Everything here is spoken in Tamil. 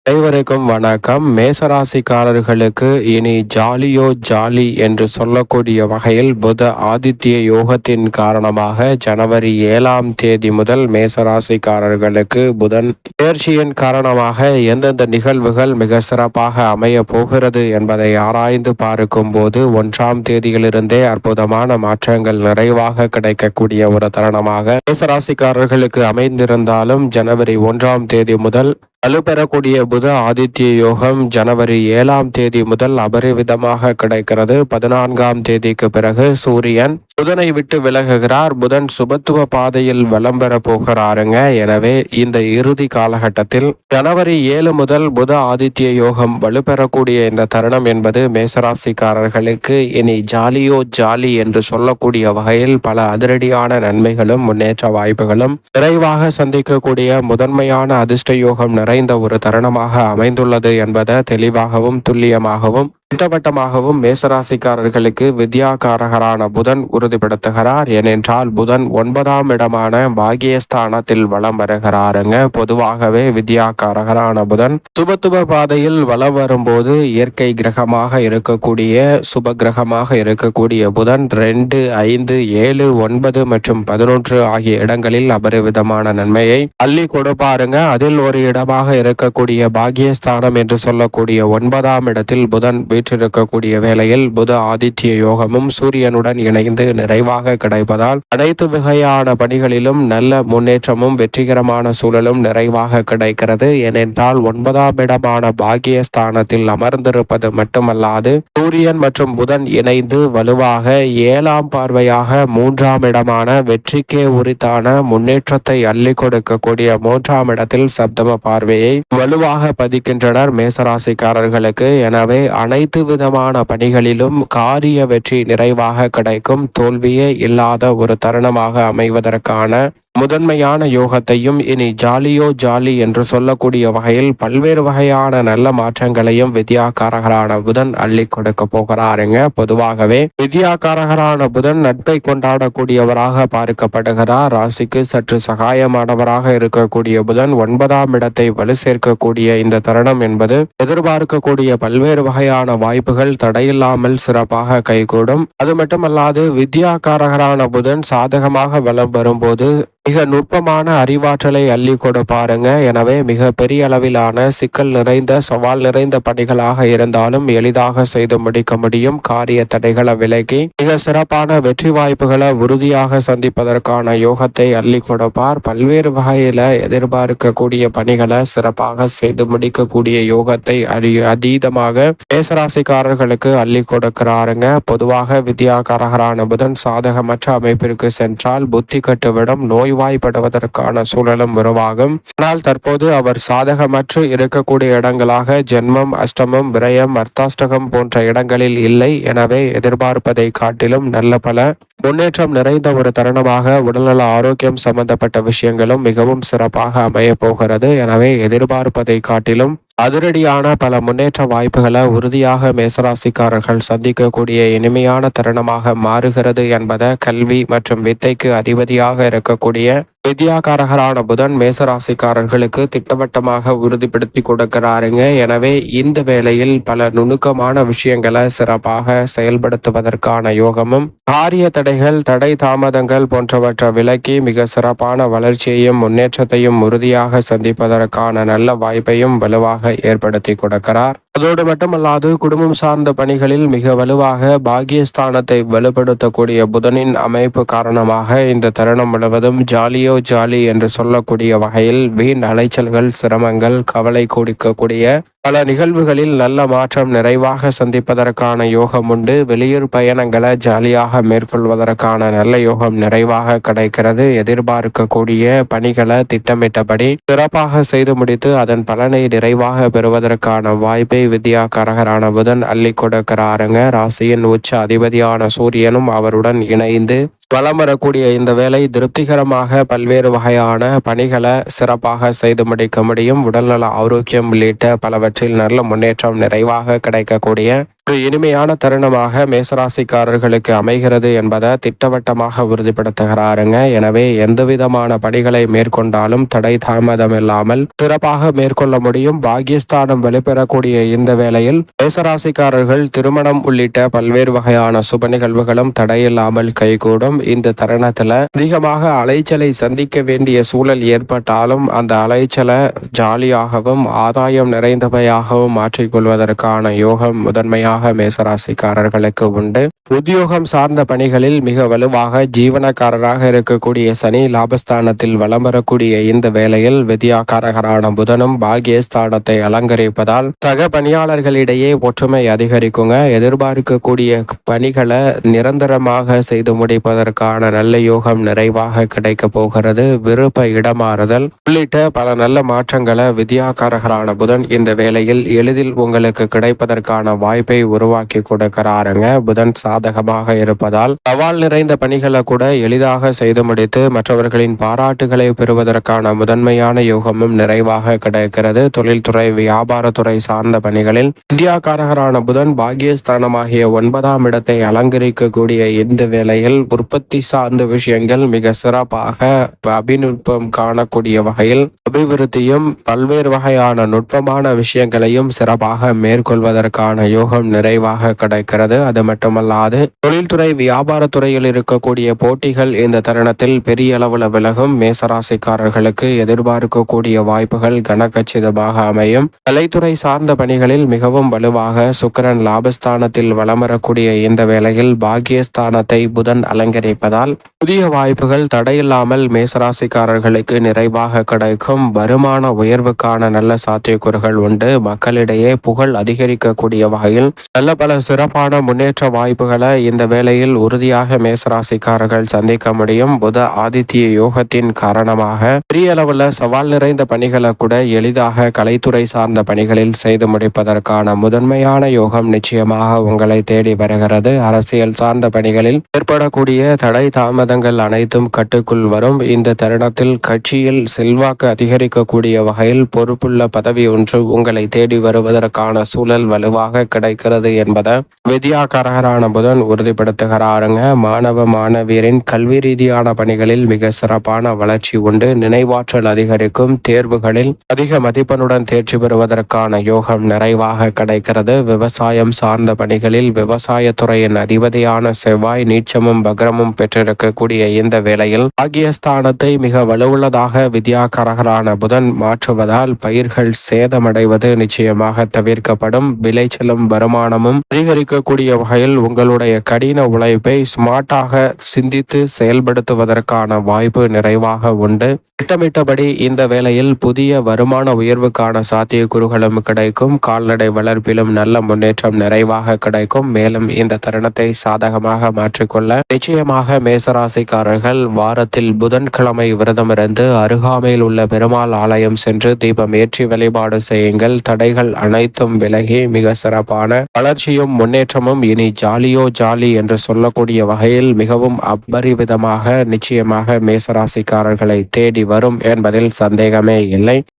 அனைவருக்கும் வணக்கம். மேசராசிக்காரர்களுக்கு இனி ஜாலியோ ஜாலி என்று சொல்லக்கூடிய வகையில் புத ஆதித்ய யோகத்தின் காரணமாக ஜனவரி 7ஆம் தேதி முதல் மேசராசிக்காரர்களுக்கு புதன் பெயர்ச்சியின் காரணமாக எந்தெந்த நிகழ்வுகள் மிக சிறப்பாக அமைய போகிறது என்பதை ஆராய்ந்து பார்க்கும் போது 1ஆம் தேதியிலிருந்தே அற்புதமான மாற்றங்கள் நிறைவாக கிடைக்கக்கூடிய ஒரு தருணமாக மேசராசிக்காரர்களுக்கு அமைந்திருந்தாலும் ஜனவரி 1ஆம் தேதி முதல் வலுப்பெறக்கூடிய புத ஆதித்ய யோகம் ஜனவரி 7ஆம் தேதி முதல் அபரிவிதமாக கிடைக்கிறது. 14ஆம் தேதிக்கு பிறகு சூரியன் புதனை விட்டு விலகுகிறார். புதன் சுபத்துவ பாதையில் வலம் பெற போகிறாருங்க. எனவே இந்த இறுதி காலகட்டத்தில் ஜனவரி 7 முதல் புத ஆதித்ய யோகம் வலுப்பெறக்கூடிய இந்த தருணம் என்பது மேசராசிக்காரர்களுக்கு இனி ஜாலியோ ஜாலி என்று சொல்லக்கூடிய வகையில் பல அதிரடியான நன்மைகளும் முன்னேற்ற வாய்ப்புகளும் விரைவாக சந்திக்கக்கூடிய முதன்மையான அதிர்ஷ்ட யோகம் நிறைந்த ஒரு தருணமாக அமைந்துள்ளது என்பதை தெளிவாகவும் துல்லியமாகவும் திட்டவட்டமாகவும் மேசராசிக்காரர்களுக்கு வித்யாகாரகரான புதன் உறுதிப்படுத்துகிறார். ஏனென்றால் புதன் 9ஆம் இடமான பாகியஸ்தானத்தில் வலம் வருகிறாருங்க. பொதுவாகவே வித்யாகாரகரான புதன் சுபத்துவ பாதையில் வலம் வரும்போது இயற்கை கிரகமாக இருக்கக்கூடிய சுப கிரகமாக இருக்கக்கூடிய புதன் 2, 5, 7, 9 மற்றும் 11 ஆகிய இடங்களில் அபரிவிதமான நன்மையை அள்ளி கொடுப்பாருங்க. அதில் ஒரு இடமாக இருக்கக்கூடிய பாகியஸ்தானம் என்று சொல்லக்கூடிய 9ஆம் இடத்தில் புதன் வீற்றிருக்கக்கூடிய வேளையில் புத ஆதித்ய யோகமும் சூரியனுடன் இணைந்து நிறைவாக கிடைப்பதால் அனைத்து வகையான பணிகளிலும் நல்ல முன்னேற்றமும் வெற்றிகரமான சூழலும் நிறைவாக கிடைக்கிறது. ஏனென்றால் 9ஆம் இடமான பாகியஸ்தானத்தில் அமர்ந்திருப்பது மட்டுமல்லாது சூரியன் மற்றும் புதன் இணைந்து வலுவாக 7ஆம் பார்வையாக 3ஆம் இடமான வெற்றிக்கே உரித்தான முன்னேற்றத்தை அள்ளி கொடுக்கக்கூடிய 3ஆம் இடத்தில் சப்தம பார்வையை வலுவாக பதிக்கின்றனர் மேசராசிக்காரர்களுக்கு. எனவே அனைத்து விதமான பணிகளிலும் காரிய வெற்றி நிறைவாக கிடைக்கும். தோல்வியே இல்லாத ஒரு தருணமாக அமைவதற்கான முதன்மையான யோகத்தையும் இனி ஜாலியோ ஜாலி என்று சொல்லக்கூடிய வகையில் பல்வேறு வகையான நல்ல மாற்றங்களையும் வித்யாகாரகரான புதன் அள்ளி கொடுக்க போகிறாருங்க. பொதுவாகவே வித்யாகாரகரான புதன் நட்பை கொண்டாடக்கூடியவராக பார்க்கப்படுகிறார். ராசிக்கு சற்று சகாயமானவராக இருக்கக்கூடிய புதன் 9ஆம் இடத்தை வலு சேர்க்கக்கூடிய இந்த தருணம் என்பது எதிர்பார்க்கக்கூடிய பல்வேறு வகையான வாய்ப்புகள் தடையில்லாமல் சிறப்பாக கைகூடும். அது மட்டுமல்லாது வித்யாகாரகரான புதன் சாதகமாக வலம் வரும்போது மிக நுட்பமான அறிவாற்றலை அள்ளி கொடுப்பாருங்க. எனவே மிக பெரிய அளவிலான சிக்கல் நிறைந்த சவால் நிறைந்த பணிகளாக இருந்தாலும் எளிதாக செய்து முடிக்க முடியும். காரிய தடைகளை விலகி மிக சிறப்பான வெற்றி வாய்ப்புகளை உறுதியாக சந்திப்பதற்கான யோகத்தை அள்ளி கொடுப்பார். பல்வேறு வகையில எதிர்பார்க்கக்கூடிய பணிகளை சிறப்பாக செய்து முடிக்கக்கூடிய யோகத்தை அதீதமாக மேசராசிக்காரர்களுக்கு அள்ளி கொடுக்கிறாருங்க. பொதுவாக வித்யாகாரகரான புதன் சாதகமற்ற அமைப்பிற்கு சென்றால் புத்தி கட்டுவிடும், நோய்வாய்ப்படுவதற்கான சூழலும் உருவாகும். ஆனால் தற்போது அவர் சாதகமற்று இருக்கக்கூடிய இடங்களாக ஜென்மம், அஷ்டமம், விரயம், அர்த்தாஷ்டகம் போன்ற இடங்களில் இல்லை. எனவே எதிர்பார்ப்பதை காட்டிலும் நல்ல பல முன்னேற்றம் நிறைந்த ஒரு தருணமாக உடல்நல ஆரோக்கியம் சம்பந்தப்பட்ட விஷயங்களும் மிகவும் சிறப்பாக அமைய போகிறது. எனவே எதிர்பார்ப்பதை காட்டிலும் அதிரடியான பல முன்னேற்ற வாய்ப்புகளை உறுதியாக மேசராசிக்காரர்கள் சந்திக்கக்கூடிய இனிமையான தருணமாக மாறுகிறது என்பதை கல்வி மற்றும் வித்தைக்கு அதிபதியாக இருக்கக்கூடிய வித்யாகாரகரான புதன் மேசராசிக்காரர்களுக்கு திட்டவட்டமாக உறுதிப்படுத்தி கொடுக்கிறாருங்க. எனவே இந்த வேளையில் பல நுணுக்கமான விஷயங்களை சிறப்பாக செயல்படுத்துவதற்கான யோகமும் காரிய தடைகள், தடை தாமதங்கள் போன்றவற்றை விலக்கி மிக சிறப்பான வளர்ச்சியையும் முன்னேற்றத்தையும் உறுதியாக சந்திப்பதற்கான நல்ல வாய்ப்பையும் வலுவாக ஏற்படுத்தி கொடுக்கிறார். அதோடு மட்டுமல்லாது குடும்பம் சார்ந்த பணிகளில் மிக வலுவாக பாகியஸ்தானத்தை வலுப்படுத்தக்கூடிய புதனின் அமைப்பு காரணமாக இந்த தருணம் முழுவதும் ஜாலியோ ஜாலி என்று சொல்லக்கூடிய வகையில் வீண் அலைச்சல்கள், சிரமங்கள், கவலை கொடுக்கக்கூடிய பல நிகழ்வுகளில் நல்ல மாற்றம் நிறைவாக சந்திப்பதற்கான யோகம் உண்டு. வெளியூர் பயணங்களை ஜாலியாக மேற்கொள்வதற்கான நல்ல யோகம் நிறைவாக கிடைக்கிறது. எதிர்பார்க்கக்கூடிய பணிகளை திட்டமிட்டபடி சிறப்பாக செய்து முடித்து அதன் பலனை நிறைவாக பெறுவதற்கான வாய்ப்பை வித்யாகாரகரான புதன் அள்ளி கொடுக்கிறாருங்க. ராசியின் உச்ச அதிபதியான சூரியனும் அவருடன் இணைந்து வலம் வரக்கூடிய இந்த வேலை திருப்திகரமாக பல்வேறு வகையான பணிகளை சிறப்பாக செய்து முடிக்க முடியும். உடல்நல ஆரோக்கியம் உள்ளிட்ட பலவற்றில் நல்ல முன்னேற்றம் நிறைவாக கிடைக்கக்கூடிய ஒரு இனிமையான தருணமாக மேசராசிக்காரர்களுக்கு அமைகிறது என்பதை திட்டவட்டமாக உறுதிப்படுத்துகிறாருங்க. எனவே எந்தவிதமான பணிகளை மேற்கொண்டாலும் தடை தாமதம் இல்லாமல் சிறப்பாக மேற்கொள்ள முடியும். பாக்கியஸ்தானம் வெளிப்பெறக்கூடிய இந்த வேளையில் மேசராசிக்காரர்கள் திருமணம் உள்ளிட்ட பல்வேறு வகையான சுப நிகழ்வுகளும் தடையில்லாமல் கைகூடும். இந்த தருணத்துல அதிகமாக அலைச்சலை சந்திக்க வேண்டிய சூழல் ஏற்பட்டாலும் அந்த அலைச்சலை ஜாலியாகவும் ஆதாயம் நிறைந்தவையாகவும் மாற்றிக்கொள்வதற்கான யோகம் முதன்மையாக மேசராசிக்காரர்களுக்கு உண்டு. உத்தியோகம் சார்ந்த பணிகளில் மிக வலுவாக ஜீவனக்காரராக இருக்கக்கூடிய சனி லாபஸ்தானத்தில் வலம் வரக்கூடிய இந்த வேளையில் வித்யாகாரகரான புதனும் பாகியஸ்தானத்தை அலங்கரிப்பதால் சக பணியாளர்களிடையே ஒற்றுமை அதிகரிக்குங்க. எதிர்பார்க்கக்கூடிய பணிகளை நிரந்தரமாக செய்து முடிப்பதற்கான நல்ல யோகம் நிறைவாக கிடைக்க போகிறது. விருப்ப இடமாறுதல் உள்ளிட்ட பல நல்ல மாற்றங்களை வித்யாகாரகரான புதன் இந்த வேளையில் எளிதில் உங்களுக்கு கிடைப்பதற்கான வாய்ப்பை உருவாக்கி கொடுக்கிறாருங்க. புதன் சாதகமாக இருப்பதால் சவால் நிறைந்த பணிகளை கூட எளிதாக செய்து முடித்து மற்றவர்களின் பாராட்டுகளை பெறுவதற்கான முதன்மையான யோகமும் நிறைவாக கிடைக்கிறது. தொழில்துறை வியாபாரத்துறை சார்ந்த பணிகளில் வித்யாகாரகரான புதன் பாகியஸ்தானமாகிய 9ஆம் இடத்தை அலங்கரிக்கக்கூடிய இந்த வேளையில் உற்பத்தி சார்ந்த விஷயங்கள் மிக சிறப்பாக அபிநுட்பம் காணக்கூடிய வகையில் அபிவிருத்தியும் பல்வேறு வகையான நுட்பமான விஷயங்களையும் சிறப்பாக மேற்கொள்வதற்கான யோகம் நிறைவாக கிடைக்கிறது. அது மட்டுமல்லாது தொழில்துறை வியாபாரத்துறையில் இருக்கக்கூடிய போட்டிகள் இந்த தருணத்தில் பெரிய அளவில் விலகும். மேசராசிக்காரர்களுக்கு எதிர்பார்க்கக்கூடிய வாய்ப்புகள் கனகச்சிதமாக அமையும். கலைத்துறை சார்ந்த பணிகளில் மிகவும் வலுவாக சுக்கிரன் லாபஸ்தானத்தில் வலம் வரக்கூடிய இந்த வேளையில் பாக்கியஸ்தானத்தை புதன் அலங்கரிப்பதால் புதிய வாய்ப்புகள் தடையில்லாமல் மேசராசிக்காரர்களுக்கு நிறைவாக கிடைக்கும். வருமான உயர்வுக்கான நல்ல சாத்தியக்கூறுகள் உண்டு. மக்களிடையே புகழ் அதிகரிக்கக்கூடிய வகையில் நல்ல பல சிறப்பான முன்னேற்ற வாய்ப்புகளை இந்த வேளையில் உறுதியாக மேசராசிக்காரர்கள் சந்திக்க முடியும். புத ஆதித்ய யோகத்தின் காரணமாக பெரிய அளவில் சவால் நிறைந்த பணிகளை கூட எளிதாக கலைத்துறை சார்ந்த பணிகளில் செய்து முடிப்பதற்கான முதன்மையான யோகம் நிச்சயமாக உங்களை தேடி வருகிறது. அரசியல் சார்ந்த பணிகளில் ஏற்படக்கூடிய தடை தாமதங்கள் அனைத்தும் கட்டுக்குள் வரும். இந்த தருணத்தில் கட்சியில் செல்வாக்கு அதிகரிக்கக்கூடிய வகையில் பொறுப்புள்ள பதவி ஒன்று உங்களை தேடி வருவதற்கான சூழல் வலுவாக கிடைக்கிறது என்பதை வித்யாகாரகரான புதன் உறுதிப்படுத்துகிறாருங்க. மாணவ மாணவியரின் கல்வி ரீதியான பணிகளில் மிக சிறப்பான வளர்ச்சி உண்டு. நினைவாற்றல் அதிகரிக்கும். தேர்வுகளில் அதிக மதிப்பெண்ணுடன் தேர்ச்சி பெறுவதற்கான யோகம் நிறைவாக கிடைக்கிறது. விவசாயம் சார்ந்த பணிகளில் விவசாயத்துறையின் அதிபதியான செவ்வாய் நீச்சமும் பக்ரமும் பெற்றிருக்கக்கூடிய இந்த வேளையில் பாகியஸ்தானத்தை மிக வலுவுள்ளதாக வித்யாகாரகரான புதன் மாற்றுவதால் பயிர்கள் சேதமடைவது நிச்சயமாக தவிர்க்கப்படும். விளைச்சலும் வருமானமும் அதிகரிக்கக்கூடிய வகையில் உங்களுடைய கடின உழைப்பை ஸ்மார்ட்டாக சிந்தித்து செயல்படுத்துவதற்கான வாய்ப்பு நிறைவாக உண்டு. திட்டமிட்டபடி இந்த வேளையில் புதிய வருமான உயர்வுக்கான சாத்தியக்கூறுகளும் கிடைக்கும். கால்நடை வளர்ப்பிலும் நல்ல முன்னேற்றம் நிறைவாக கிடைக்கும். மேலும் இந்த தருணத்தை சாதகமாக மாற்றிக்கொள்ள நிச்சயமாக மேசராசிக்காரர்கள் வாரத்தில் புதன்கிழமை விரதமிருந்து அருகாமையில் உள்ள பெருமாள் ஆலயம் சென்று தீபம் ஏற்றி வழிபாடு செய்யுங்கள். தடைகள் அனைத்தும் விலகி மிக சிறப்பான வளர்ச்சியும் முன்னேற்றமும் இனி ஜாலியோ ஜாலி என்று சொல்லக்கூடிய வகையில் மிகவும் அபரிவிதமாக நிச்சயமாக மேசராசிக்காரர்களை தேடி வரும் என்பதில் சந்தேகமே இல்லை.